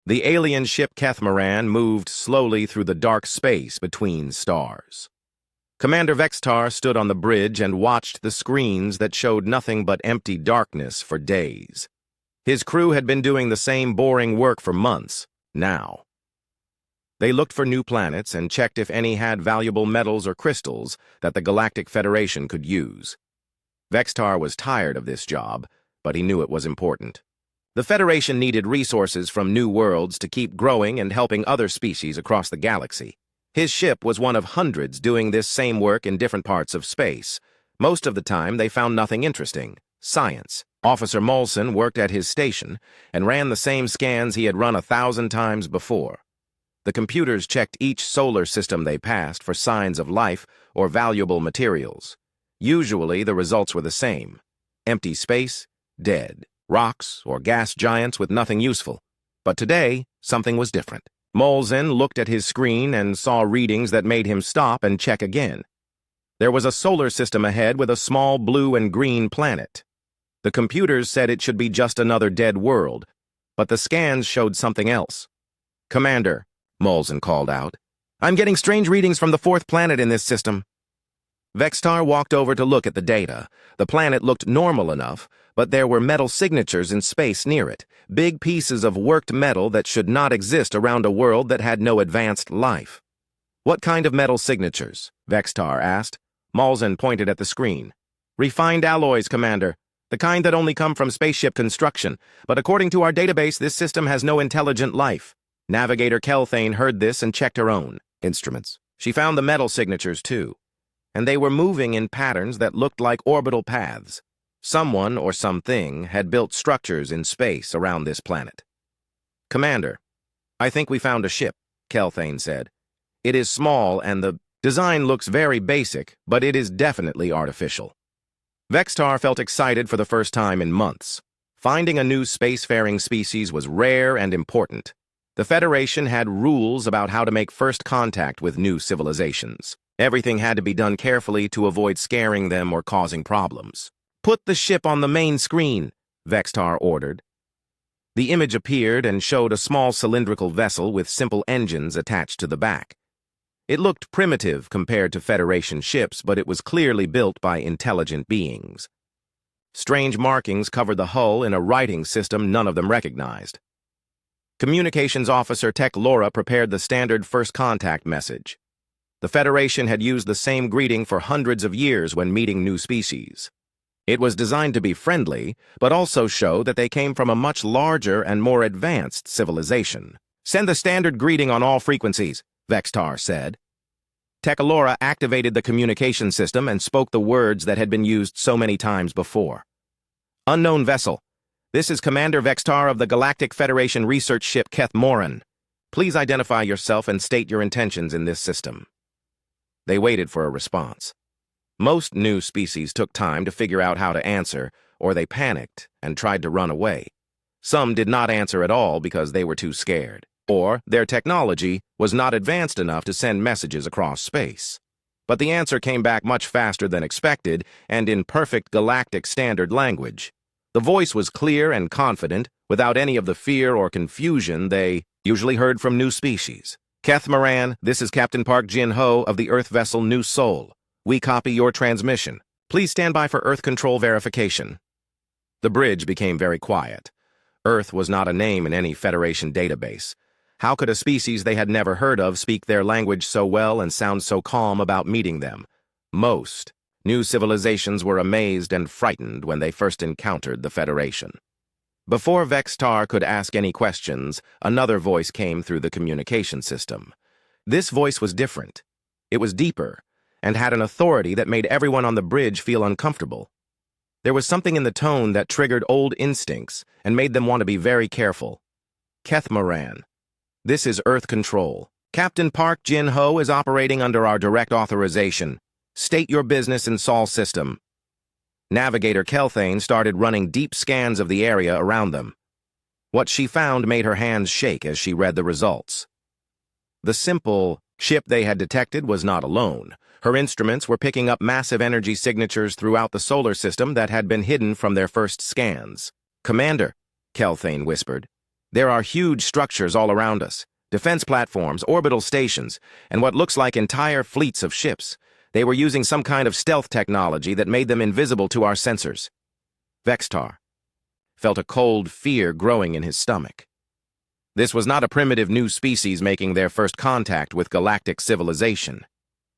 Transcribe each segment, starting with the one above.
The alien ship Kethmaran moved slowly through the dark space between stars. Commander Vextar stood on the bridge and watched the screens that showed nothing but empty darkness for days. His crew had been doing the same boring work for months, now. They looked for new planets and checked if any had valuable metals or crystals that the Galactic Federation could use. Vextar was tired of this job, but he knew it was important. The Federation needed resources from new worlds to keep growing and helping other species across the galaxy. His ship was one of hundreds doing this same work in different parts of space. Most of the time, they found nothing interesting. Science. Officer Molson worked at his station and ran the same scans he had run 1,000 times before. The computers checked each solar system they passed for signs of life or valuable materials. Usually, the results were the same. Empty space, dead. Rocks or gas giants with nothing useful. But today, something was different. Molson looked at his screen and saw readings that made him stop and check again. There was a solar system ahead with a small blue and green planet. The computers said it should be just another dead world, but the scans showed something else. "Commander," Molson called out, "I'm getting strange readings from the fourth planet in this system." Vextar walked over to look at the data. The planet looked normal enough, but there were metal signatures in space near it, big pieces of worked metal that should not exist around a world that had no advanced life. "What kind of metal signatures?" Vextar asked. Molson pointed at the screen. "Refined alloys, Commander. The kind that only come from spaceship construction, but according to our database, this system has no intelligent life." Navigator Kelthane heard this and checked her own instruments. She found the metal signatures, too, and they were moving in patterns that looked like orbital paths. Someone or something had built structures in space around this planet. "Commander, I think we found a ship," Kelthane said. "It is small and the design looks very basic, but it is definitely artificial." Vextar felt excited for the first time in months. Finding a new spacefaring species was rare and important. The Federation had rules about how to make first contact with new civilizations. Everything had to be done carefully to avoid scaring them or causing problems. "Put the ship on the main screen," Vextar ordered. The image appeared and showed a small cylindrical vessel with simple engines attached to the back. It looked primitive compared to Federation ships, but it was clearly built by intelligent beings. Strange markings covered the hull in a writing system none of them recognized. Communications Officer Tech Laura prepared the standard first contact message. The Federation had used the same greeting for hundreds of years when meeting new species. It was designed to be friendly, but also show that they came from a much larger and more advanced civilization. "Send the standard greeting on all frequencies," Vextar said. Techalora activated the communication system and spoke the words that had been used so many times before. "Unknown vessel. This is Commander Vextar of the Galactic Federation research ship Kethmaran. Please identify yourself and state your intentions in this system." They waited for a response. Most new species took time to figure out how to answer, or they panicked and tried to run away. Some did not answer at all because they were too scared, or their technology was not advanced enough to send messages across space. But the answer came back much faster than expected and in perfect galactic standard language. The voice was clear and confident, without any of the fear or confusion they usually heard from new species. "Kethmaran, this is Captain Park Jin-ho of the Earth vessel New Seoul. We copy your transmission. Please stand by for Earth control verification." The bridge became very quiet. Earth was not a name in any Federation database. How could a species they had never heard of speak their language so well and sound so calm about meeting them? Most new civilizations were amazed and frightened when they first encountered the Federation. Before Vextar could ask any questions, another voice came through the communication system. This voice was different. It was deeper and had an authority that made everyone on the bridge feel uncomfortable. There was something in the tone that triggered old instincts and made them want to be very careful. "Kethmaran, this is Earth Control. Captain Park Jin-ho is operating under our direct authorization. State your business in Sol system." Navigator Kelthane started running deep scans of the area around them. What she found made her hands shake as she read the results. The simple ship they had detected was not alone. Her instruments were picking up massive energy signatures throughout the solar system that had been hidden from their first scans. "Commander," Kelthane whispered, There are huge structures all around us, defense platforms, orbital stations, and what looks like entire fleets of ships. They were using some kind of stealth technology that made them invisible to our sensors. Vextar felt a cold fear growing in his stomach. This was not a primitive new species making their first contact with galactic civilization.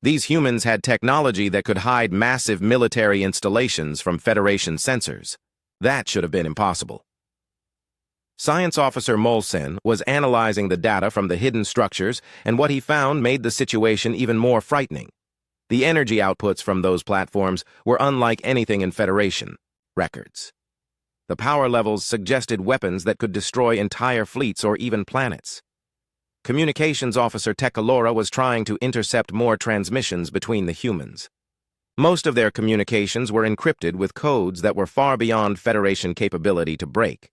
These humans had technology that could hide massive military installations from Federation sensors. That should have been impossible. Science Officer Molsen was analyzing the data from the hidden structures, and what he found made the situation even more frightening. The energy outputs from those platforms were unlike anything in Federation records. The power levels suggested weapons that could destroy entire fleets or even planets. Communications Officer Tekalora was trying to intercept more transmissions between the humans. Most of their communications were encrypted with codes that were far beyond Federation capability to break.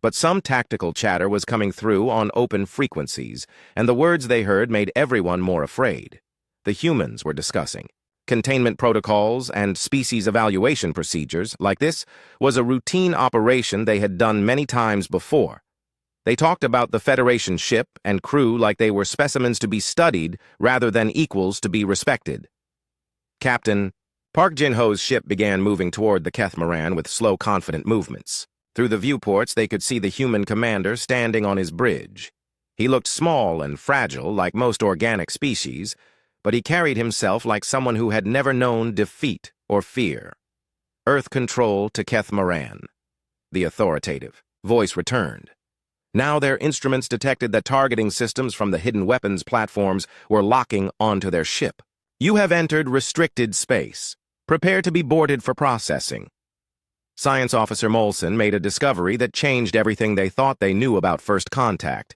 But some tactical chatter was coming through on open frequencies, and the words they heard made everyone more afraid. The humans were discussing containment protocols and species evaluation procedures. Like this was a routine operation they had done many times before. They talked about the Federation ship and crew like they were specimens to be studied rather than equals to be respected. Captain Park Jin-ho's ship began moving toward the Kethmaran with slow, confident movements. Through the viewports, they could see the human commander standing on his bridge. He looked small and fragile like most organic species, but he carried himself like someone who had never known defeat or fear. Earth control to Kethmaran. The authoritative voice returned. Now their instruments detected that targeting systems from the hidden weapons platforms were locking onto their ship. You have entered restricted space. Prepare to be boarded for processing. Science Officer Molsen made a discovery that changed everything they thought they knew about First Contact.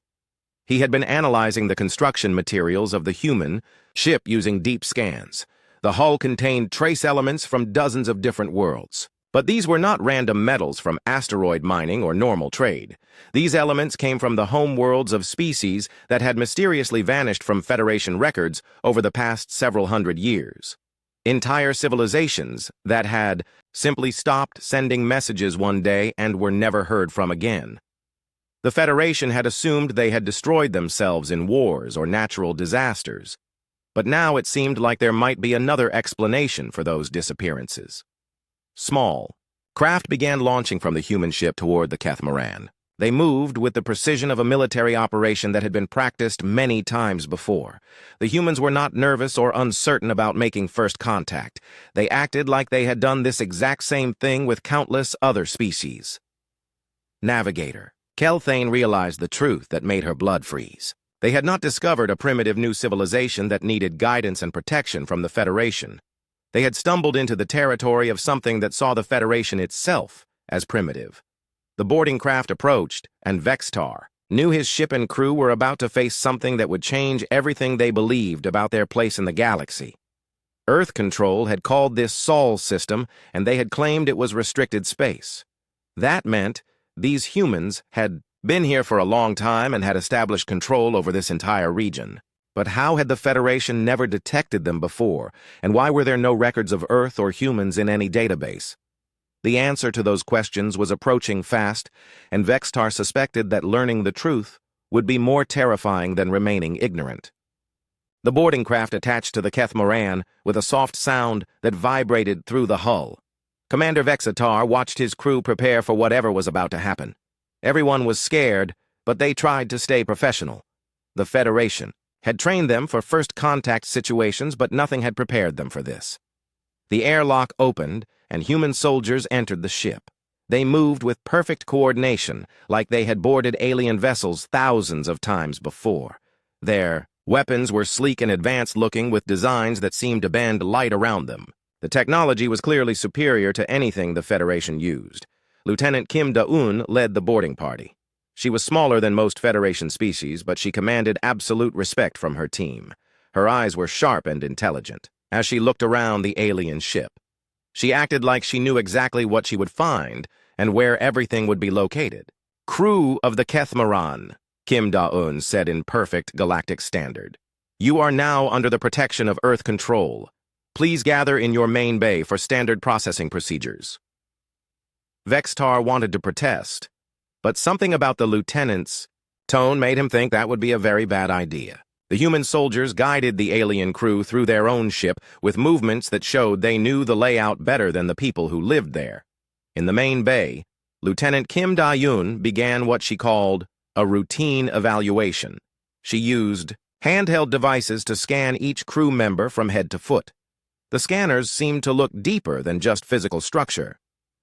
He had been analyzing the construction materials of the human ship using deep scans. The hull contained trace elements from dozens of different worlds. But these were not random metals from asteroid mining or normal trade. These elements came from the home worlds of species that had mysteriously vanished from Federation records over the past several hundred years. Entire civilizations that had simply stopped sending messages one day and were never heard from again. The Federation had assumed they had destroyed themselves in wars or natural disasters. But now it seemed like there might be another explanation for those disappearances. Small craft began launching from the human ship toward the Kethmaran. They moved with the precision of a military operation that had been practiced many times before. The humans were not nervous or uncertain about making first contact. They acted like they had done this exact same thing with countless other species. Navigator. Kelthane realized the truth that made her blood freeze. They had not discovered a primitive new civilization that needed guidance and protection from the Federation. They had stumbled into the territory of something that saw the Federation itself as primitive. The boarding craft approached, and Vextar knew his ship and crew were about to face something that would change everything they believed about their place in the galaxy. Earth Control had called this Sol system, and they had claimed it was restricted space. That meant these humans had been here for a long time and had established control over this entire region. But how had the Federation never detected them before, and why were there no records of Earth or humans in any database? The answer to those questions was approaching fast, and Vextar suspected that learning the truth would be more terrifying than remaining ignorant. The boarding craft attached to the Kethmaran with a soft sound that vibrated through the hull. Commander Vexatar watched his crew prepare for whatever was about to happen. Everyone was scared, but they tried to stay professional. The Federation had trained them for first contact situations, but nothing had prepared them for this. The airlock opened, and human soldiers entered the ship. They moved with perfect coordination, like they had boarded alien vessels thousands of times before. Their weapons were sleek and advanced-looking with designs that seemed to bend light around them. The technology was clearly superior to anything the Federation used. Lieutenant Kim Da-eun led the boarding party. She was smaller than most Federation species, but she commanded absolute respect from her team. Her eyes were sharp and intelligent as she looked around the alien ship. She acted like she knew exactly what she would find and where everything would be located. "Crew of the Kethmaran," Kim Da-eun said in perfect galactic standard. "You are now under the protection of Earth Control. Please gather in your main bay for standard processing procedures." Vextar wanted to protest, but something about the lieutenant's tone made him think that would be a very bad idea. The human soldiers guided the alien crew through their own ship with movements that showed they knew the layout better than the people who lived there. In the main bay, Lieutenant Kim Da-yoon began what she called a routine evaluation. She used handheld devices to scan each crew member from head to foot. The scanners seemed to look deeper than just physical structure.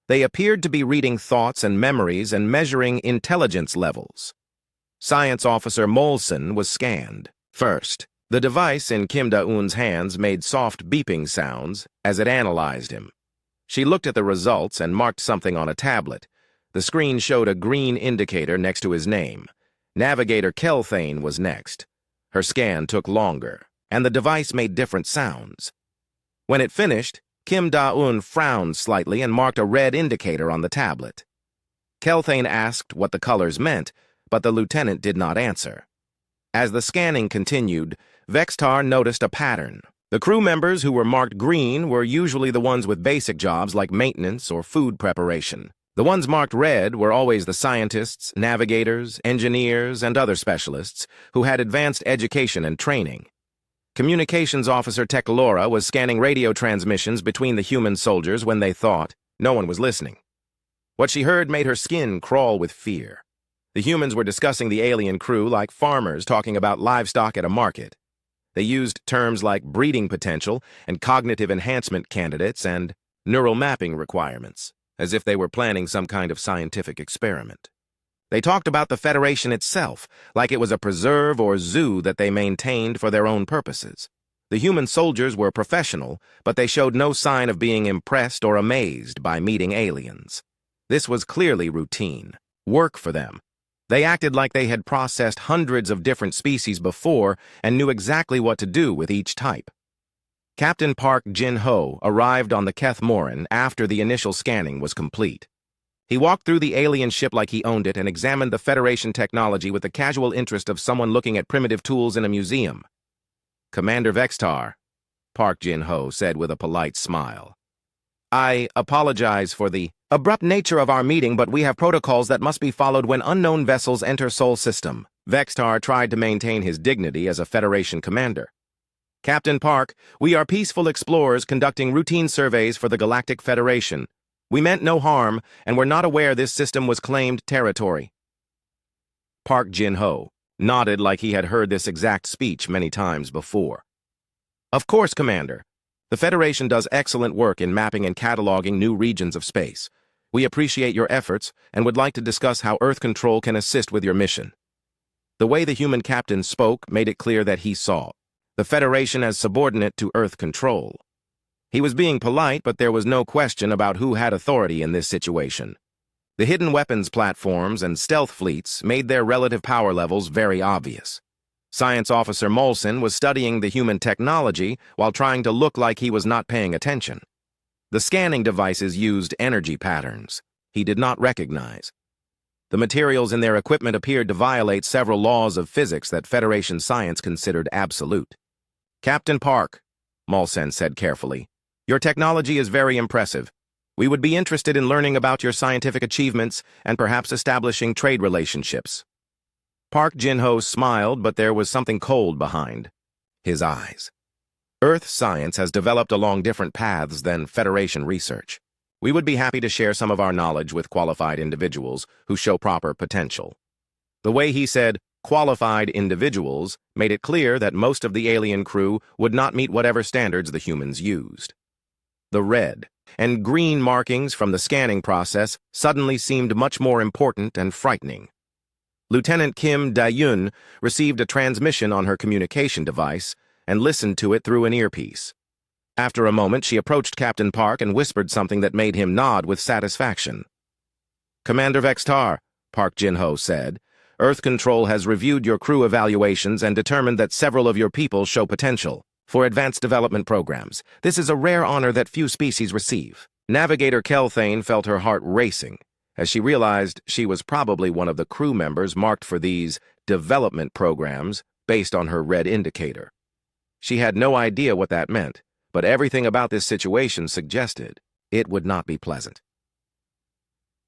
They appeared to be reading thoughts and memories and measuring intelligence levels. Science Officer Molson was scanned. First, the device in Kim Da-eun's hands made soft beeping sounds as it analyzed him. She looked at the results and marked something on a tablet. The screen showed a green indicator next to his name. Navigator Kelthane was next. Her scan took longer, and the device made different sounds. When it finished, Kim Da-eun frowned slightly and marked a red indicator on the tablet. Kelthane asked what the colors meant, but the lieutenant did not answer. As the scanning continued, Vextar noticed a pattern. The crew members who were marked green were usually the ones with basic jobs like maintenance or food preparation. The ones marked red were always the scientists, navigators, engineers, and other specialists who had advanced education and training. Communications Officer Techlora was scanning radio transmissions between the human soldiers when they thought no one was listening. What she heard made her skin crawl with fear. The humans were discussing the alien crew like farmers talking about livestock at a market. They used terms like breeding potential and cognitive enhancement candidates and neural mapping requirements, as if they were planning some kind of scientific experiment. They talked about the Federation itself, like it was a preserve or zoo that they maintained for their own purposes. The human soldiers were professional, but they showed no sign of being impressed or amazed by meeting aliens. This was clearly routine, work for them. They acted like they had processed hundreds of different species before and knew exactly what to do with each type. Captain Park Jin-ho arrived on the Keth Morin after the initial scanning was complete. He walked through the alien ship like he owned it and examined the Federation technology with the casual interest of someone looking at primitive tools in a museum. "Commander Vextar," Park Jin-ho said with a polite smile. "I apologize for the abrupt nature of our meeting, but we have protocols that must be followed when unknown vessels enter Sol system." Vextar tried to maintain his dignity as a Federation commander. "Captain Park, we are peaceful explorers conducting routine surveys for the Galactic Federation. We meant no harm, and were not aware this system was claimed territory." Park Jin-ho nodded like he had heard this exact speech many times before. "Of course, Commander. The Federation does excellent work in mapping and cataloging new regions of space. We appreciate your efforts and would like to discuss how Earth Control can assist with your mission." The way the human captain spoke made it clear that he saw the Federation as subordinate to Earth Control. He was being polite, but there was no question about who had authority in this situation. The hidden weapons platforms and stealth fleets made their relative power levels very obvious. Science Officer Molson was studying the human technology while trying to look like he was not paying attention. The scanning devices used energy patterns he did not recognize. The materials in their equipment appeared to violate several laws of physics that Federation science considered absolute. "Captain Park," Molson said carefully, "your technology is very impressive. We would be interested in learning about your scientific achievements and perhaps establishing trade relationships." Park Jin-ho smiled, but there was something cold behind his eyes. Earth science has developed along different paths than Federation research. We would be happy to share some of our knowledge with qualified individuals who show proper potential. The way he said qualified individuals made it clear that most of the alien crew would not meet whatever standards the humans used. The red and green markings from the scanning process suddenly seemed much more important and frightening. Lieutenant Kim Da-yoon received a transmission on her communication device and listened to it through an earpiece. After a moment, she approached Captain Park and whispered something that made him nod with satisfaction. "Commander Vextar," Park Jin-ho said, "Earth Control has reviewed your crew evaluations and determined that several of your people show potential for advanced development programs. This is a rare honor that few species receive." Navigator Kelthane felt her heart racing as she realized she was probably one of the crew members marked for these development programs based on her red indicator. She had no idea what that meant, but everything about this situation suggested it would not be pleasant.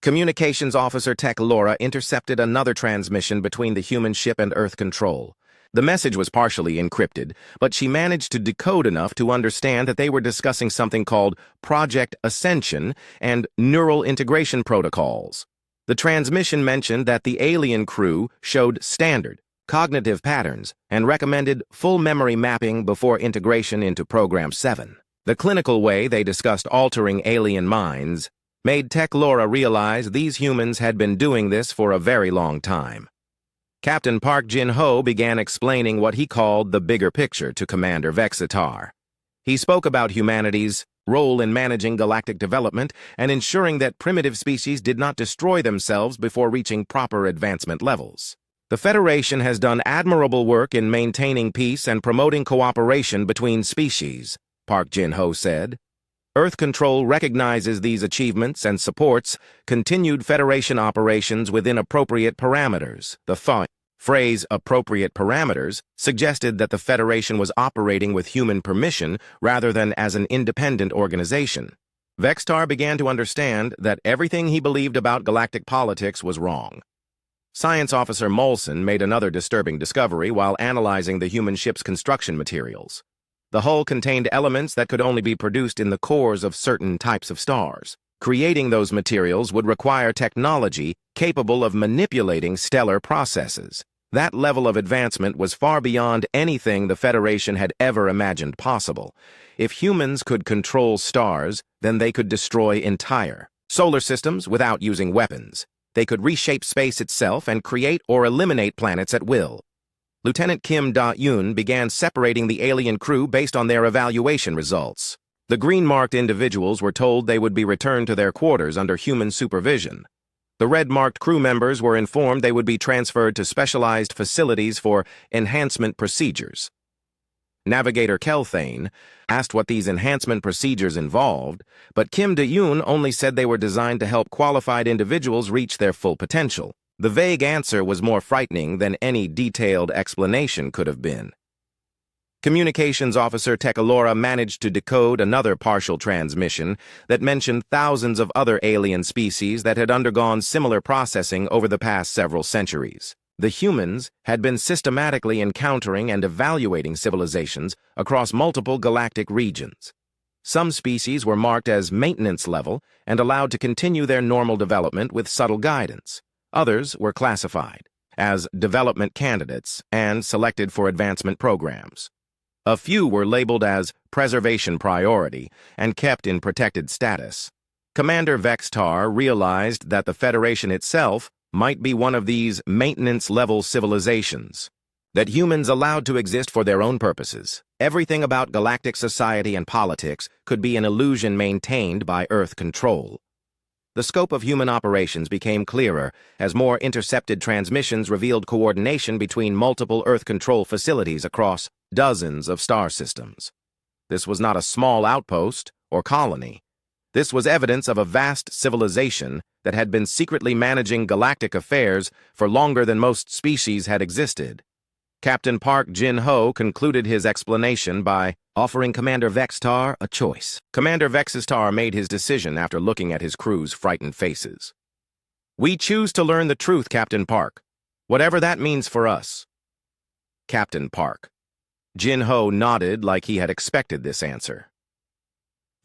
Communications Officer Tech Laura intercepted another transmission between the human ship and Earth Control. The message was partially encrypted, but she managed to decode enough to understand that they were discussing something called Project Ascension and neural integration protocols. The transmission mentioned that the alien crew showed standard, cognitive patterns and recommended full memory mapping before integration into Program 7. The clinical way they discussed altering alien minds made Tech Laura realize these humans had been doing this for a very long time. Captain Park Jin-ho began explaining what he called the bigger picture to Commander Vexitar. He spoke about humanity's role in managing galactic development and ensuring that primitive species did not destroy themselves before reaching proper advancement levels. The Federation has done admirable work in maintaining peace and promoting cooperation between species, Park Jin-ho said. Earth Control recognizes these achievements and supports continued Federation operations within appropriate parameters. The phrase appropriate parameters suggested that the Federation was operating with human permission rather than as an independent organization. Vexitar began to understand that everything he believed about galactic politics was wrong. Science Officer Molson made another disturbing discovery while analyzing the human ship's construction materials. The hull contained elements that could only be produced in the cores of certain types of stars. Creating those materials would require technology capable of manipulating stellar processes. That level of advancement was far beyond anything the Federation had ever imagined possible. If humans could control stars, then they could destroy entire solar systems without using weapons. They could reshape space itself and create or eliminate planets at will. Lieutenant Kim Da-yoon began separating the alien crew based on their evaluation results. The green-marked individuals were told they would be returned to their quarters under human supervision. The red-marked crew members were informed they would be transferred to specialized facilities for enhancement procedures. Navigator Kelthane asked what these enhancement procedures involved, but Kim Da-yoon only said they were designed to help qualified individuals reach their full potential. The vague answer was more frightening than any detailed explanation could have been. Communications Officer Tekalora managed to decode another partial transmission that mentioned thousands of other alien species that had undergone similar processing over the past several centuries. The humans had been systematically encountering and evaluating civilizations across multiple galactic regions. Some species were marked as maintenance level and allowed to continue their normal development with subtle guidance. Others were classified as development candidates and selected for advancement programs. A few were labeled as preservation priority and kept in protected status. Commander Vexitar realized that the Federation itself might be one of these maintenance-level civilizations, that humans allowed to exist for their own purposes. Everything about galactic society and politics could be an illusion maintained by Earth Control. The scope of human operations became clearer as more intercepted transmissions revealed coordination between multiple Earth Control facilities across dozens of star systems. This was not a small outpost or colony. This was evidence of a vast civilization that had been secretly managing galactic affairs for longer than most species had existed. Captain Park Jin-ho concluded his explanation by offering Commander Vexitar a choice. Commander Vexitar made his decision after looking at his crew's frightened faces. "We choose to learn the truth, Captain Park, whatever that means for us." Captain Park. Jin-ho nodded like he had expected this answer.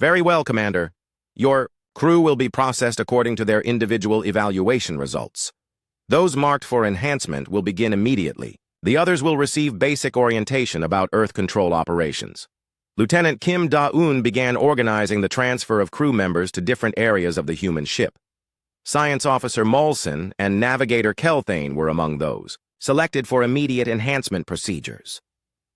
"Very well, Commander. Your crew will be processed according to their individual evaluation results. Those marked for enhancement will begin immediately. The others will receive basic orientation about Earth Control operations." Lieutenant Kim Da-eun began organizing the transfer of crew members to different areas of the human ship. Science Officer Molson and Navigator Kelthane were among those, selected for immediate enhancement procedures.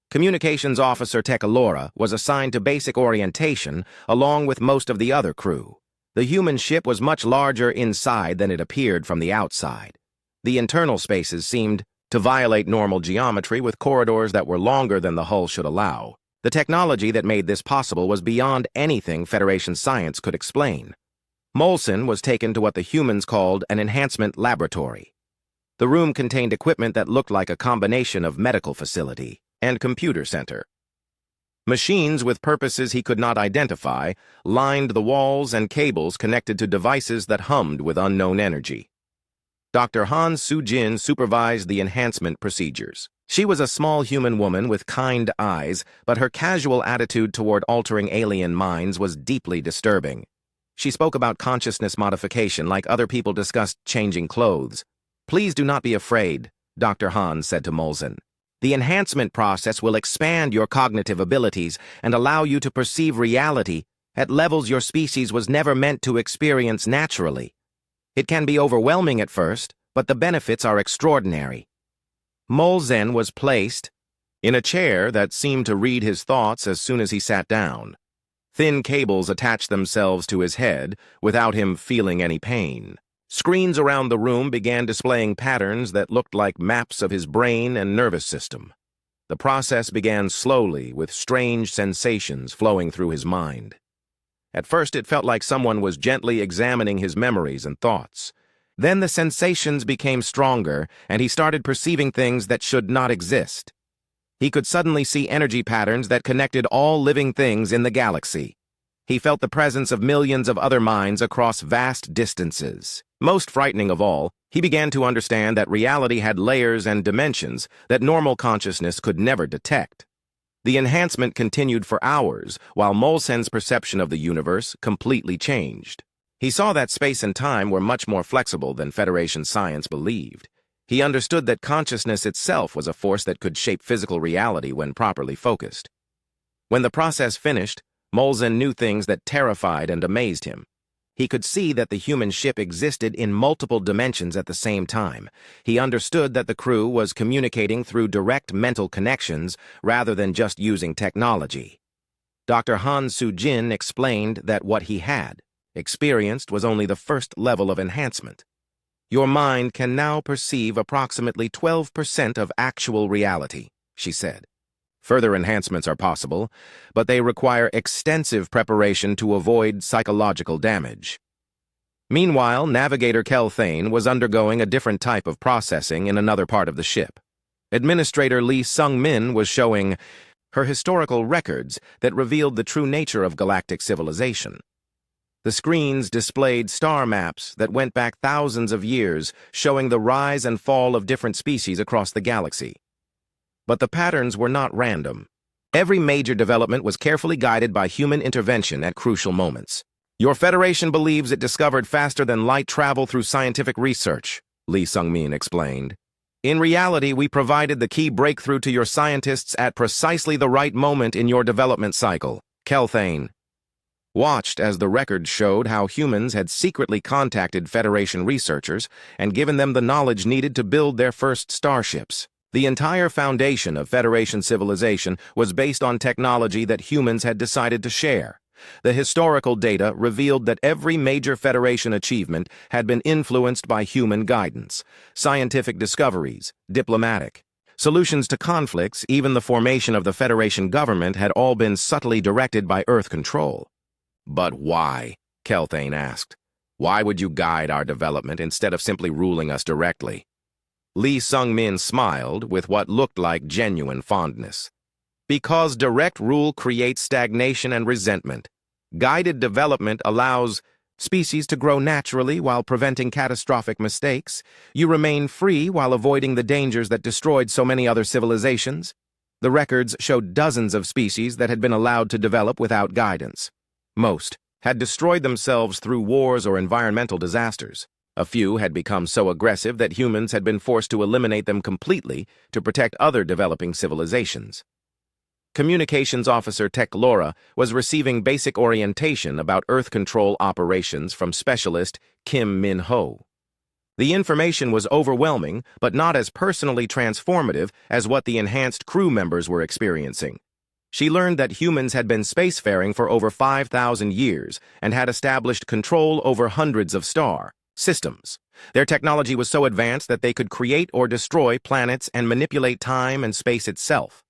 Communications Officer Tekalora was assigned to basic orientation along with most of the other crew. The human ship was much larger inside than it appeared from the outside. The internal spaces seemed to violate normal geometry with corridors that were longer than the hull should allow. The technology that made this possible was beyond anything Federation science could explain. Molson was taken to what the humans called an enhancement laboratory. The room contained equipment that looked like a combination of medical facility and computer center. Machines with purposes he could not identify lined the walls and cables connected to devices that hummed with unknown energy. Dr. Han Soo-jin supervised the enhancement procedures. She was a small human woman with kind eyes, but her casual attitude toward altering alien minds was deeply disturbing. She spoke about consciousness modification like other people discussed changing clothes. "Please do not be afraid," Dr. Han said to Molzen. "The enhancement process will expand your cognitive abilities and allow you to perceive reality at levels your species was never meant to experience naturally. It can be overwhelming at first, but the benefits are extraordinary." Molzen was placed in a chair that seemed to read his thoughts as soon as he sat down. Thin cables attached themselves to his head without him feeling any pain. Screens around the room began displaying patterns that looked like maps of his brain and nervous system. The process began slowly, with strange sensations flowing through his mind. At first, it felt like someone was gently examining his memories and thoughts. Then the sensations became stronger, and he started perceiving things that should not exist. He could suddenly see energy patterns that connected all living things in the galaxy. He felt the presence of millions of other minds across vast distances. Most frightening of all, he began to understand that reality had layers and dimensions that normal consciousness could never detect. The enhancement continued for hours, while Molzen's perception of the universe completely changed. He saw that space and time were much more flexible than Federation science believed. He understood that consciousness itself was a force that could shape physical reality when properly focused. When the process finished, Molzen knew things that terrified and amazed him. He could see that the human ship existed in multiple dimensions at the same time. He understood that the crew was communicating through direct mental connections rather than just using technology. Dr. Han Soo-jin explained that what he had experienced was only the first level of enhancement. "Your mind can now perceive approximately 12% of actual reality," she said. "Further enhancements are possible, but they require extensive preparation to avoid psychological damage." Meanwhile, Navigator Kel Thane was undergoing a different type of processing in another part of the ship. Administrator Lee Sung-min was showing her historical records that revealed the true nature of galactic civilization. The screens displayed star maps that went back thousands of years, showing the rise and fall of different species across the galaxy. But the patterns were not random. Every major development was carefully guided by human intervention at crucial moments. "Your Federation believes it discovered faster than light travel through scientific research," Lee Sung-min explained. "In reality, we provided the key breakthrough to your scientists at precisely the right moment in your development cycle." Kel Thane watched as the records showed how humans had secretly contacted Federation researchers and given them the knowledge needed to build their first starships. The entire foundation of Federation civilization was based on technology that humans had decided to share. The historical data revealed that every major Federation achievement had been influenced by human guidance. Scientific discoveries, diplomatic solutions to conflicts, even the formation of the Federation government had all been subtly directed by Earth control. "But why?" Kel Thane asked. "Why would you guide our development instead of simply ruling us directly?" Lee Sung-min smiled with what looked like genuine fondness. "Because direct rule creates stagnation and resentment. Guided development allows species to grow naturally while preventing catastrophic mistakes. You remain free while avoiding the dangers that destroyed so many other civilizations." The records showed dozens of species that had been allowed to develop without guidance. Most had destroyed themselves through wars or environmental disasters. A few had become so aggressive that humans had been forced to eliminate them completely to protect other developing civilizations. Communications Officer Tech Laura was receiving basic orientation about Earth control operations from specialist Kim Min-ho. The information was overwhelming, but not as personally transformative as what the enhanced crew members were experiencing. She learned that humans had been spacefaring for over 5,000 years and had established control over hundreds of star systems. Their technology was so advanced that they could create or destroy planets and manipulate time and space itself.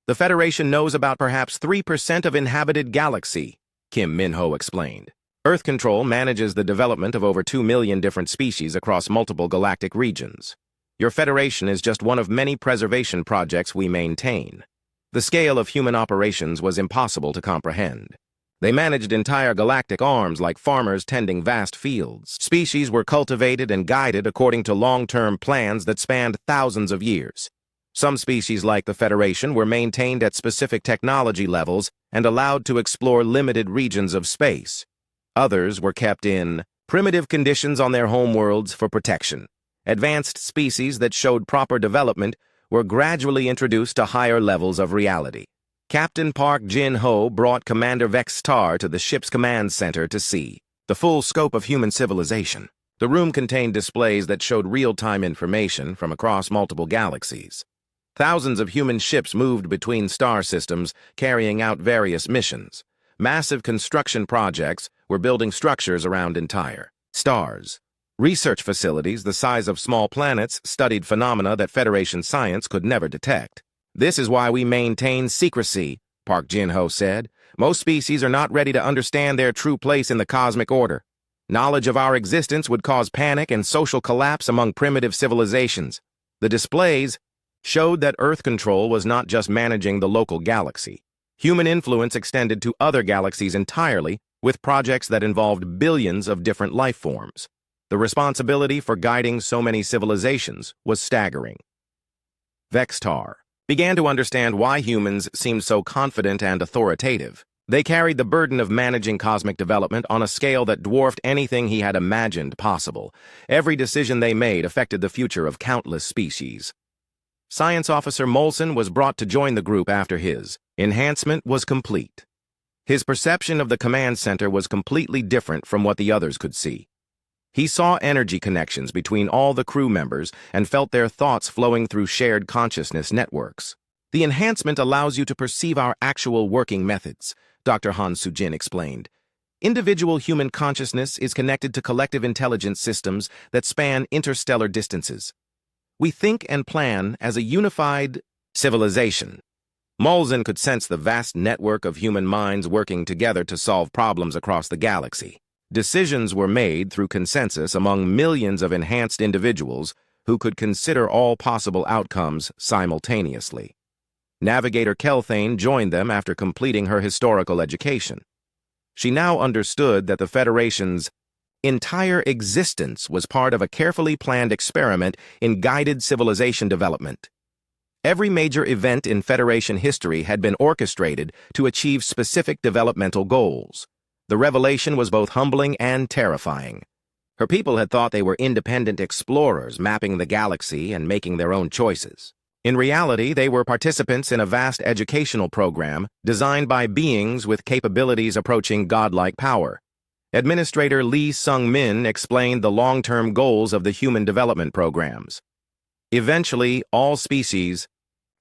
"The Federation knows about perhaps 3% of inhabited galaxy," Kim Min-ho explained. "Earth control manages the development of over 2 million different species across multiple galactic regions. Your Federation is just one of many preservation projects we maintain." The scale of human operations was impossible to comprehend. They managed entire galactic arms like farmers tending vast fields. Species were cultivated and guided according to long-term plans that spanned thousands of years. Some species, like the Federation, were maintained at specific technology levels and allowed to explore limited regions of space. Others were kept in primitive conditions on their homeworlds for protection. Advanced species that showed proper development were gradually introduced to higher levels of reality. Captain Park Jin-ho brought Commander Vex-Tar to the ship's command center to see the full scope of human civilization. The room contained displays that showed real-time information from across multiple galaxies. Thousands of human ships moved between star systems, carrying out various missions. Massive construction projects were building structures around entire stars. Research facilities the size of small planets studied phenomena that Federation science could never detect. "This is why we maintain secrecy," Park Jin-ho said. "Most species are not ready to understand their true place in the cosmic order. Knowledge of our existence would cause panic and social collapse among primitive civilizations." The displays showed that Earth control was not just managing the local galaxy. Human influence extended to other galaxies entirely, with projects that involved billions of different life forms. The responsibility for guiding so many civilizations was staggering. Vex-Tar began to understand why humans seemed so confident and authoritative. They carried the burden of managing cosmic development on a scale that dwarfed anything he had imagined possible. Every decision they made affected the future of countless species. Science Officer Molson was brought to join the group after his enhancement was complete. His perception of the command center was completely different from what the others could see. He saw energy connections between all the crew members and felt their thoughts flowing through shared consciousness networks. "The enhancement allows you to perceive our actual working methods," Dr. Han Sujin explained. "Individual human consciousness is connected to collective intelligence systems that span interstellar distances. We think and plan as a unified civilization." Molson could sense the vast network of human minds working together to solve problems across the galaxy. Decisions were made through consensus among millions of enhanced individuals who could consider all possible outcomes simultaneously. Navigator Kelthane joined them after completing her historical education. She now understood that the Federation's entire existence was part of a carefully planned experiment in guided civilization development. Every major event in Federation history had been orchestrated to achieve specific developmental goals. The revelation was both humbling and terrifying. Her people had thought they were independent explorers mapping the galaxy and making their own choices. In reality, they were participants in a vast educational program designed by beings with capabilities approaching godlike power. Administrator Lee Sung-min explained the long-term goals of the human development programs. "Eventually, all species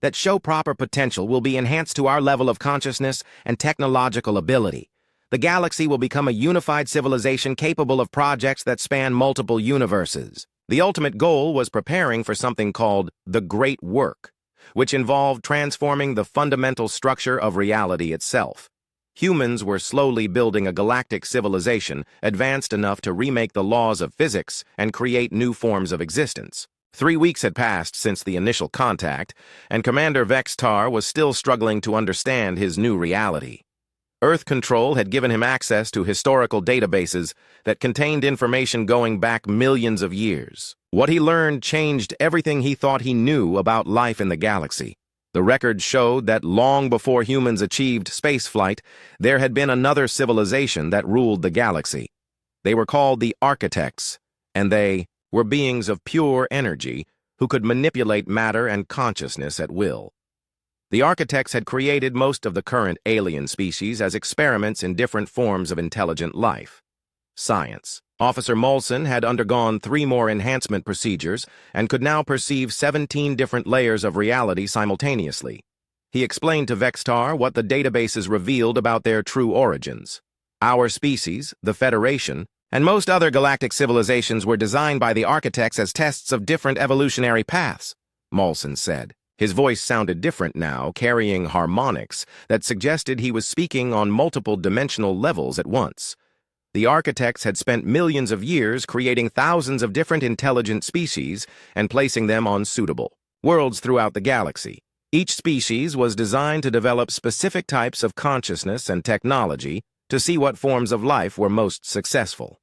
that show proper potential will be enhanced to our level of consciousness and technological ability. The galaxy will become a unified civilization capable of projects that span multiple universes." The ultimate goal was preparing for something called the Great Work, which involved transforming the fundamental structure of reality itself. Humans were slowly building a galactic civilization advanced enough to remake the laws of physics and create new forms of existence. 3 weeks had passed since the initial contact, and Commander Vex-Tar was still struggling to understand his new reality. Earth Control had given him access to historical databases that contained information going back millions of years. What he learned changed everything he thought he knew about life in the galaxy. The records showed that long before humans achieved spaceflight, there had been another civilization that ruled the galaxy. They were called the Architects, and they were beings of pure energy who could manipulate matter and consciousness at will. The Architects had created most of the current alien species as experiments in different forms of intelligent life. Science. Officer Molson had undergone 3 more enhancement procedures and could now perceive 17 different layers of reality simultaneously. He explained to Vex-Tar what the databases revealed about their true origins. Our species, the Federation, and most other galactic civilizations were designed by the Architects as tests of different evolutionary paths, Molson said. His voice sounded different now, carrying harmonics that suggested he was speaking on multiple dimensional levels at once. The Architects had spent millions of years creating thousands of different intelligent species and placing them on suitable worlds throughout the galaxy. Each species was designed to develop specific types of consciousness and technology to see what forms of life were most successful.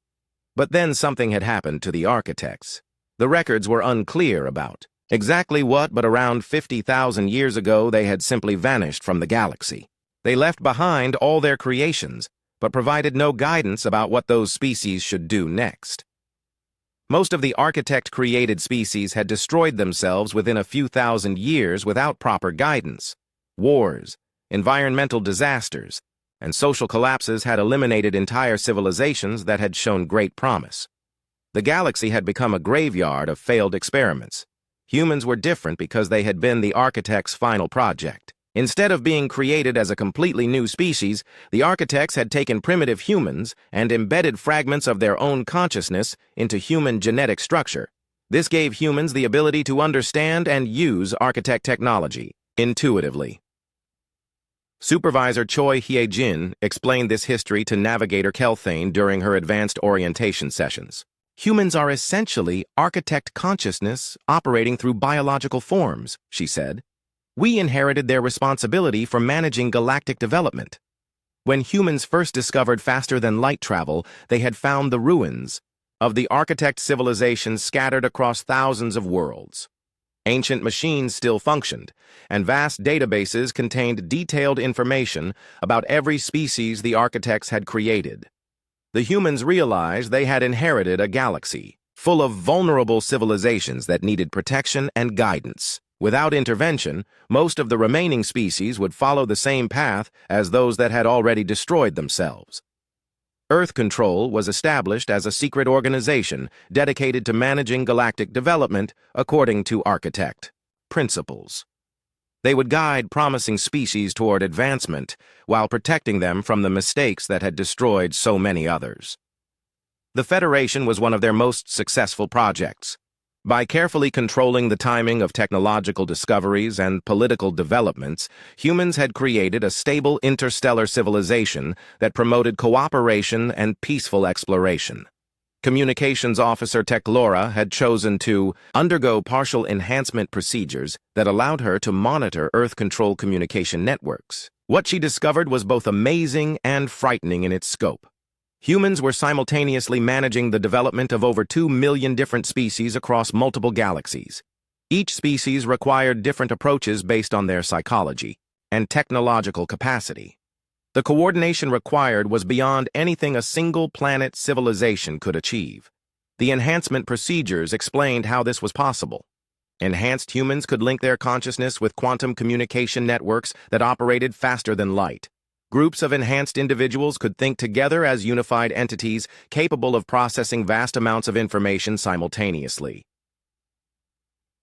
But then something had happened to the architects. The records were unclear about exactly what, but around 50,000 years ago they had simply vanished from the galaxy. They left behind all their creations, but provided no guidance about what those species should do next. Most of the architect-created species had destroyed themselves within a few thousand years without proper guidance. Wars, environmental disasters, and social collapses had eliminated entire civilizations that had shown great promise. The galaxy had become a graveyard of failed experiments. Humans were different because they had been the architect's final project. Instead of being created as a completely new species, the architects had taken primitive humans and embedded fragments of their own consciousness into human genetic structure. This gave humans the ability to understand and use architect technology intuitively. Supervisor Choi Hye-jin explained this history to Navigator Kelthane during her advanced orientation sessions. Humans are essentially architect consciousness operating through biological forms, she said. We inherited their responsibility for managing galactic development. When humans first discovered faster-than-light travel, they had found the ruins of the architect civilizations scattered across thousands of worlds. Ancient machines still functioned, and vast databases contained detailed information about every species the architects had created. The humans realized they had inherited a galaxy full of vulnerable civilizations that needed protection and guidance. Without intervention, most of the remaining species would follow the same path as those that had already destroyed themselves. Earth Control was established as a secret organization dedicated to managing galactic development according to architect principles. They would guide promising species toward advancement while protecting them from the mistakes that had destroyed so many others. The Federation was one of their most successful projects. By carefully controlling the timing of technological discoveries and political developments, humans had created a stable interstellar civilization that promoted cooperation and peaceful exploration. Communications Officer Techlora had chosen to undergo partial enhancement procedures that allowed her to monitor Earth Control communication networks. What she discovered was both amazing and frightening in its scope. Humans were simultaneously managing the development of over 2 million different species across multiple galaxies. Each species required different approaches based on their psychology and technological capacity. The coordination required was beyond anything a single planet civilization could achieve. The enhancement procedures explained how this was possible. Enhanced humans could link their consciousness with quantum communication networks that operated faster than light. Groups of enhanced individuals could think together as unified entities capable of processing vast amounts of information simultaneously.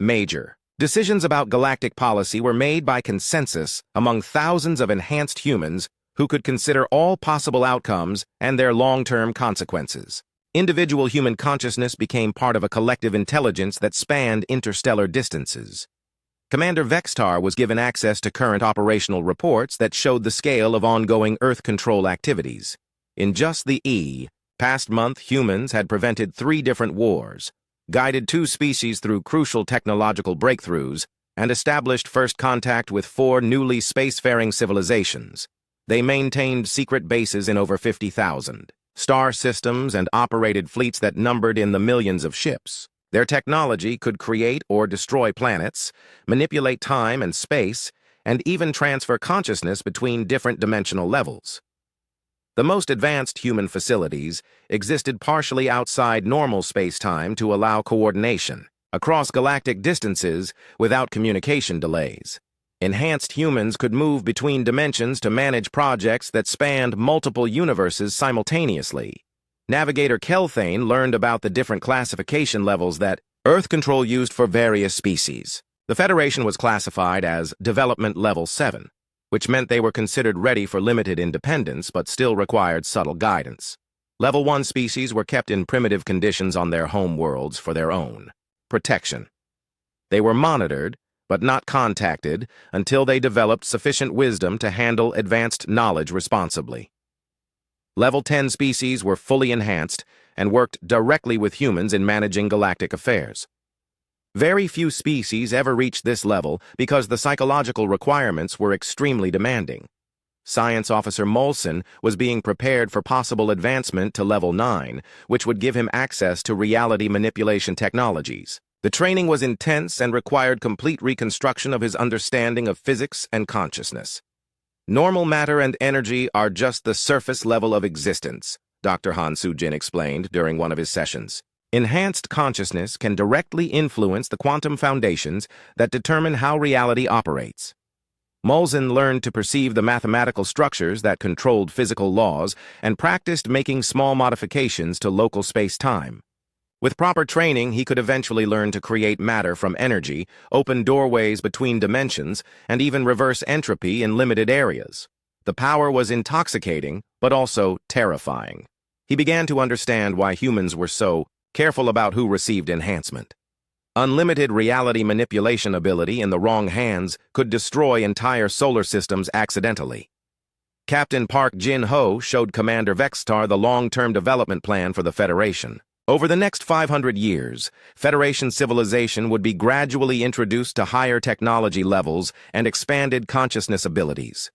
Major decisions about galactic policy were made by consensus among thousands of enhanced humans who could consider all possible outcomes and their long-term consequences. Individual human consciousness became part of a collective intelligence that spanned interstellar distances. Commander Vextar was given access to current operational reports that showed the scale of ongoing Earth control activities. In just the past month, humans had prevented 3 different wars, guided 2 species through crucial technological breakthroughs, and established first contact with 4 newly spacefaring civilizations. They maintained secret bases in over 50,000 star systems and operated fleets that numbered in the millions of ships. Their technology could create or destroy planets, manipulate time and space, and even transfer consciousness between different dimensional levels. The most advanced human facilities existed partially outside normal space-time to allow coordination across galactic distances without communication delays. Enhanced humans could move between dimensions to manage projects that spanned multiple universes simultaneously. Navigator Kelthane learned about the different classification levels that Earth Control used for various species. The Federation was classified as Development Level 7, which meant they were considered ready for limited independence but still required subtle guidance. Level 1 species were kept in primitive conditions on their home worlds for their own protection. They were monitored, but not contacted until they developed sufficient wisdom to handle advanced knowledge responsibly. Level 10 species were fully enhanced and worked directly with humans in managing galactic affairs. Very few species ever reached this level because the psychological requirements were extremely demanding. Science Officer Molson was being prepared for possible advancement to Level 9, which would give him access to reality manipulation technologies. The training was intense and required complete reconstruction of his understanding of physics and consciousness. Normal matter and energy are just the surface level of existence, Dr. Han Soo-jin explained during one of his sessions. Enhanced consciousness can directly influence the quantum foundations that determine how reality operates. Molson learned to perceive the mathematical structures that controlled physical laws and practiced making small modifications to local space-time. With proper training, he could eventually learn to create matter from energy, open doorways between dimensions, and even reverse entropy in limited areas. The power was intoxicating, but also terrifying. He began to understand why humans were so careful about who received enhancement. Unlimited reality manipulation ability in the wrong hands could destroy entire solar systems accidentally. Captain Park Jin-ho showed Commander Vextar the long-term development plan for the Federation. Over the next 500 years, Federation civilization would be gradually introduced to higher technology levels and expanded consciousness abilities.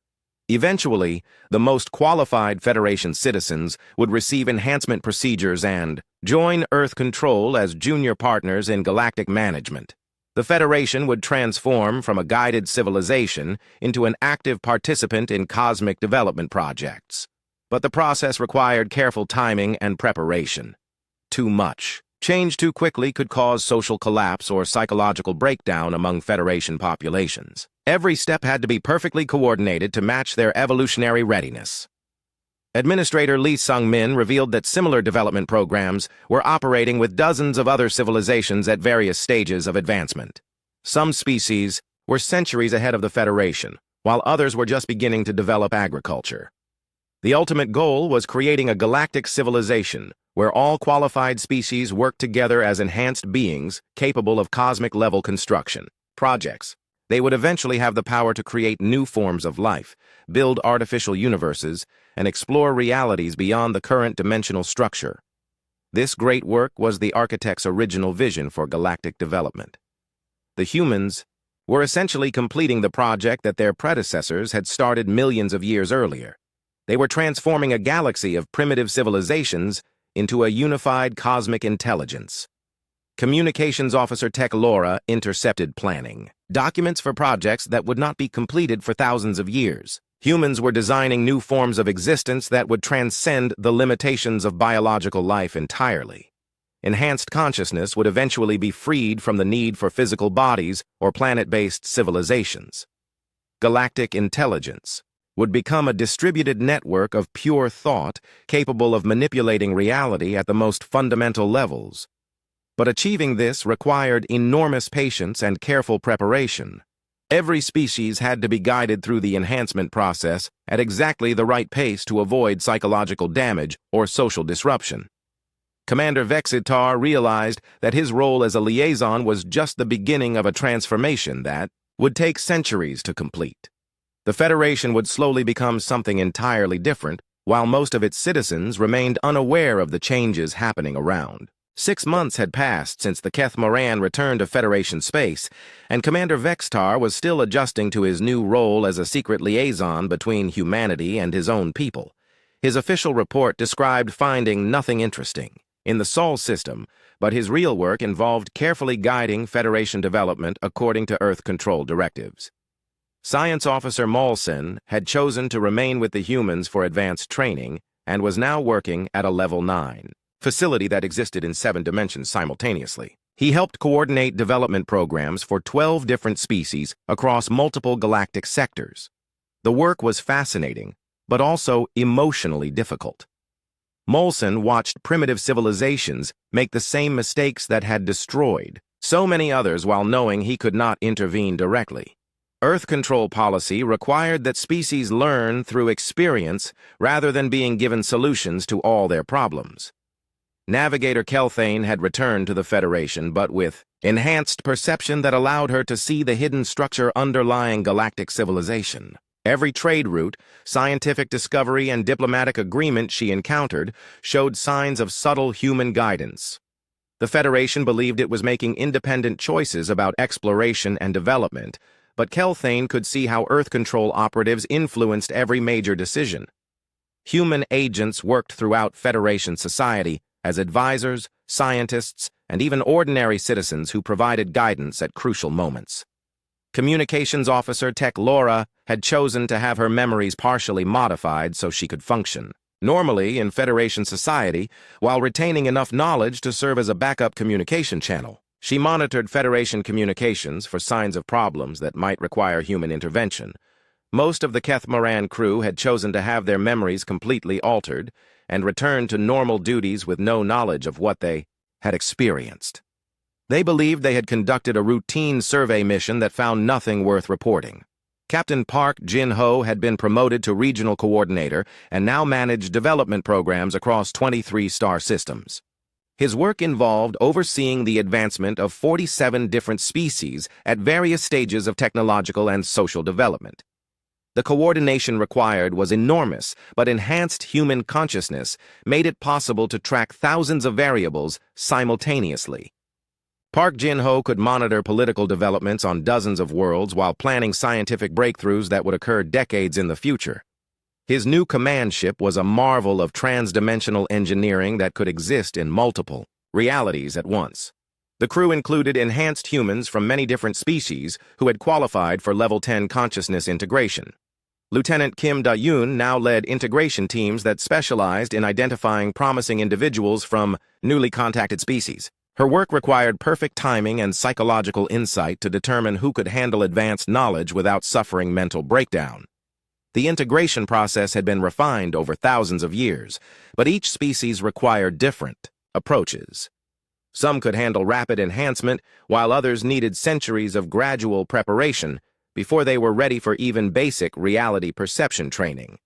Eventually, the most qualified Federation citizens would receive enhancement procedures and join Earth Control as junior partners in galactic management. The Federation would transform from a guided civilization into an active participant in cosmic development projects. But the process required careful timing and preparation. Too much. Change too quickly could cause social collapse or psychological breakdown among Federation populations. Every step had to be perfectly coordinated to match their evolutionary readiness. Administrator Lee Sung-min revealed that similar development programs were operating with dozens of other civilizations at various stages of advancement. Some species were centuries ahead of the Federation, while others were just beginning to develop agriculture. The ultimate goal was creating a galactic civilization where all qualified species worked together as enhanced beings capable of cosmic-level construction projects. They would eventually have the power to create new forms of life, build artificial universes, and explore realities beyond the current dimensional structure. This great work was the architect's original vision for galactic development. The humans were essentially completing the project that their predecessors had started millions of years earlier. They were transforming a galaxy of primitive civilizations into a unified cosmic intelligence. Communications Officer Tech Laura intercepted planning documents for projects that would not be completed for thousands of years. Humans were designing new forms of existence that would transcend the limitations of biological life entirely. Enhanced consciousness would eventually be freed from the need for physical bodies or planet-based civilizations. Galactic intelligence would become a distributed network of pure thought capable of manipulating reality at the most fundamental levels. But achieving this required enormous patience and careful preparation. Every species had to be guided through the enhancement process at exactly the right pace to avoid psychological damage or social disruption. Commander Vexitar realized that his role as a liaison was just the beginning of a transformation that would take centuries to complete. The Federation would slowly become something entirely different, while most of its citizens remained unaware of the changes happening around. 6 months had passed since the Keth Moran returned to Federation space, and Commander Vextar was still adjusting to his new role as a secret liaison between humanity and his own people. His official report described finding nothing interesting in the Sol system, but his real work involved carefully guiding Federation development according to Earth control directives. Science Officer Molson had chosen to remain with the humans for advanced training and was now working at a Level 9 facility that existed in 7 dimensions simultaneously. He helped coordinate development programs for 12 different species across multiple galactic sectors. The work was fascinating, but also emotionally difficult. Molson watched primitive civilizations make the same mistakes that had destroyed so many others while knowing he could not intervene directly. Earth control policy required that species learn through experience rather than being given solutions to all their problems. Navigator Kelthane had returned to the Federation, but with enhanced perception that allowed her to see the hidden structure underlying galactic civilization. Every trade route, scientific discovery, and diplomatic agreement she encountered showed signs of subtle human guidance. The Federation believed it was making independent choices about exploration and development, but Kelthane could see how Earth Control operatives influenced every major decision. Human agents worked throughout Federation society as advisors, scientists, and even ordinary citizens who provided guidance at crucial moments. Communications Officer Tech Laura had chosen to have her memories partially modified so she could function normally in Federation society while retaining enough knowledge to serve as a backup communication channel. She monitored Federation communications for signs of problems that might require human intervention. Most of the Keth Moran crew had chosen to have their memories completely altered and return to normal duties with no knowledge of what they had experienced. They believed they had conducted a routine survey mission that found nothing worth reporting. Captain Park Jin-ho had been promoted to regional coordinator and now managed development programs across 23 star systems. His work involved overseeing the advancement of 47 different species at various stages of technological and social development. The coordination required was enormous, but enhanced human consciousness made it possible to track thousands of variables simultaneously. Park Jin-ho could monitor political developments on dozens of worlds while planning scientific breakthroughs that would occur decades in the future. His new command ship was a marvel of trans-dimensional engineering that could exist in multiple realities at once. The crew included enhanced humans from many different species who had qualified for Level 10 consciousness integration. Lieutenant Kim Da-yoon now led integration teams that specialized in identifying promising individuals from newly contacted species. Her work required perfect timing and psychological insight to determine who could handle advanced knowledge without suffering mental breakdown. The integration process had been refined over thousands of years, but each species required different approaches. Some could handle rapid enhancement, while others needed centuries of gradual preparation before they were ready for even basic reality perception training.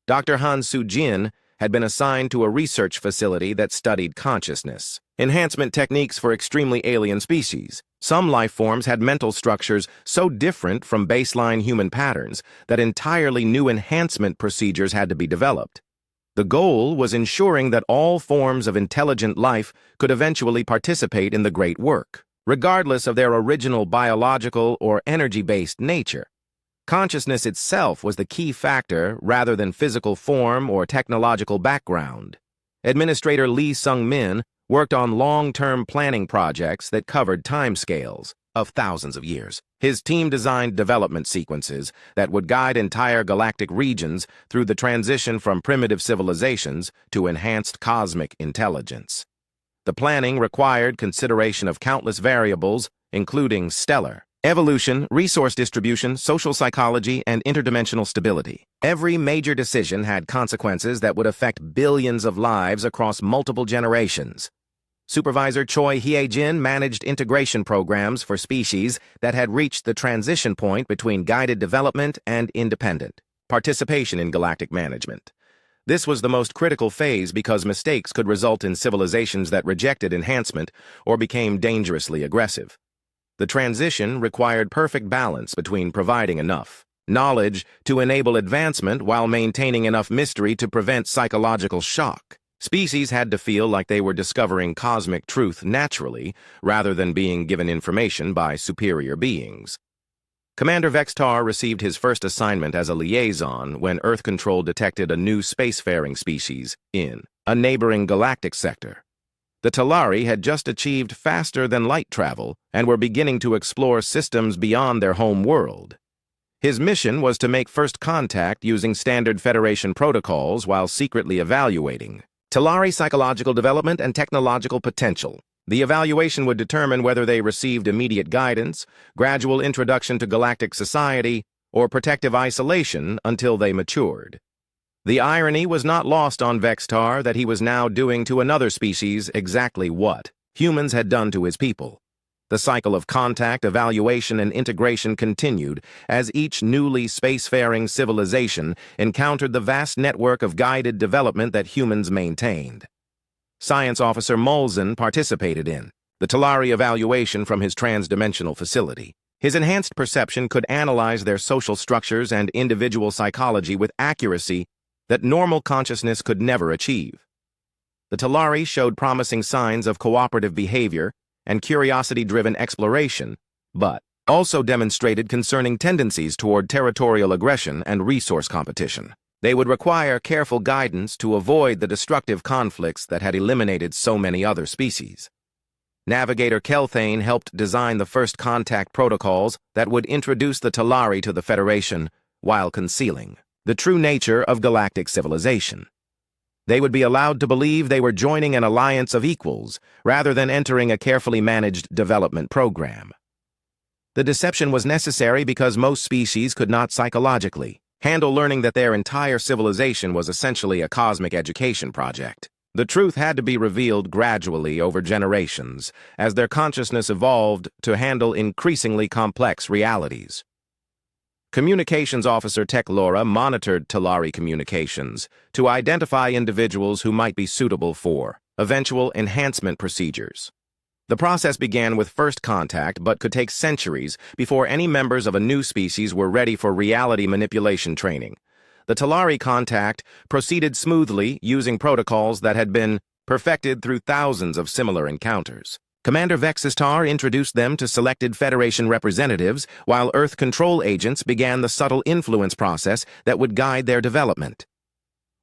Dr. Han Soo-jin had been assigned to a research facility that studied consciousness enhancement techniques for extremely alien species. Some life forms had mental structures so different from baseline human patterns that entirely new enhancement procedures had to be developed. The goal was ensuring that all forms of intelligent life could eventually participate in the great work, regardless of their original biological or energy-based nature. Consciousness itself was the key factor rather than physical form or technological background. Administrator Lee Sung-min worked on long-term planning projects that covered timescales of thousands of years. His team designed development sequences that would guide entire galactic regions through the transition from primitive civilizations to enhanced cosmic intelligence. The planning required consideration of countless variables, including stellar evolution, resource distribution, social psychology, and interdimensional stability. Every major decision had consequences that would affect billions of lives across multiple generations. Supervisor Choi Hye-jin managed integration programs for species that had reached the transition point between guided development and independent participation in galactic management. This was the most critical phase because mistakes could result in civilizations that rejected enhancement or became dangerously aggressive. The transition required perfect balance between providing enough knowledge to enable advancement while maintaining enough mystery to prevent psychological shock. Species had to feel like they were discovering cosmic truth naturally, rather than being given information by superior beings. Commander Vextar received his first assignment as a liaison when Earth Control detected a new spacefaring species in a neighboring galactic sector. The Talari had just achieved faster-than-light travel and were beginning to explore systems beyond their home world. His mission was to make first contact using standard Federation protocols while secretly evaluating Talari psychological development and technological potential. The evaluation would determine whether they received immediate guidance, gradual introduction to galactic society, or protective isolation until they matured. The irony was not lost on Vextar that he was now doing to another species exactly what humans had done to his people. The cycle of contact, evaluation, and integration continued as each newly spacefaring civilization encountered the vast network of guided development that humans maintained. Science Officer Molzen participated in the Talari evaluation from his trans-dimensional facility. His enhanced perception could analyze their social structures and individual psychology with accuracy that normal consciousness could never achieve. The Talari showed promising signs of cooperative behavior and curiosity-driven exploration, but also demonstrated concerning tendencies toward territorial aggression and resource competition. They would require careful guidance to avoid the destructive conflicts that had eliminated so many other species. Navigator Kelthane helped design the first contact protocols that would introduce the Talari to the Federation while concealing the true nature of galactic civilization. They would be allowed to believe they were joining an alliance of equals rather than entering a carefully managed development program. The deception was necessary because most species could not psychologically handle learning that their entire civilization was essentially a cosmic education project. The truth had to be revealed gradually over generations as their consciousness evolved to handle increasingly complex realities. Communications Officer Tech Laura monitored Talari communications to identify individuals who might be suitable for eventual enhancement procedures. The process began with first contact but could take centuries before any members of a new species were ready for reality manipulation training. The Talari contact proceeded smoothly using protocols that had been perfected through thousands of similar encounters. Commander Vexistar introduced them to selected Federation representatives, while Earth control agents began the subtle influence process that would guide their development.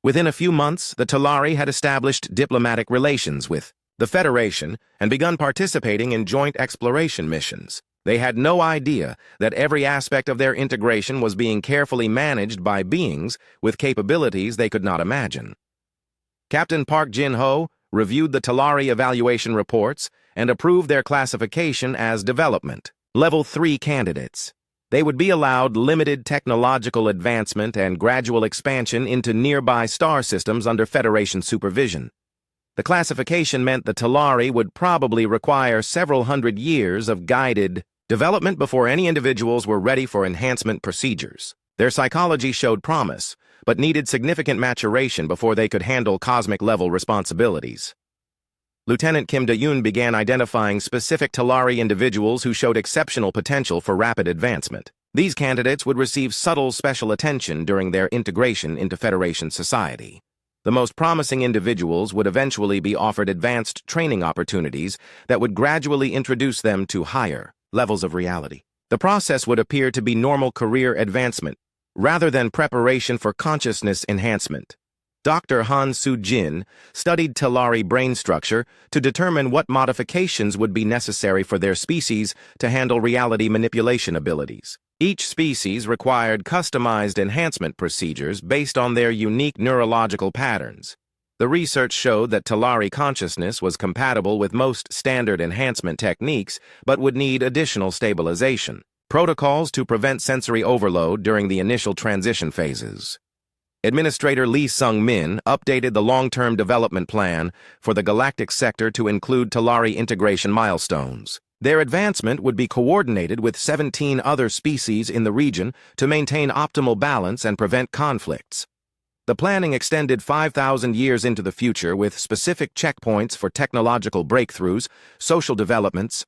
Within a few months, the Talari had established diplomatic relations with the Federation and begun participating in joint exploration missions. They had no idea that every aspect of their integration was being carefully managed by beings with capabilities they could not imagine. Captain Park Jin-ho reviewed the Talari evaluation reports and approved their classification as Development Level 3 candidates. They would be allowed limited technological advancement and gradual expansion into nearby star systems under Federation supervision. The classification meant the Talari would probably require several hundred years of guided development before any individuals were ready for enhancement procedures. Their psychology showed promise, but needed significant maturation before they could handle cosmic-level responsibilities. Lieutenant Kim Da-yoon began identifying specific Talari individuals who showed exceptional potential for rapid advancement. These candidates would receive subtle special attention during their integration into Federation society. The most promising individuals would eventually be offered advanced training opportunities that would gradually introduce them to higher levels of reality. The process would appear to be normal career advancement, rather than preparation for consciousness enhancement. Dr. Han Soo-jin studied Talari brain structure to determine what modifications would be necessary for their species to handle reality manipulation abilities. Each species required customized enhancement procedures based on their unique neurological patterns. The research showed that Talari consciousness was compatible with most standard enhancement techniques, but would need additional stabilization. Protocols to prevent sensory overload during the initial transition phases. Administrator Lee Sung-min updated the long-term development plan for the galactic sector to include Talari integration milestones. Their advancement would be coordinated with 17 other species in the region to maintain optimal balance and prevent conflicts. The planning extended 5,000 years into the future with specific checkpoints for technological breakthroughs, social developments,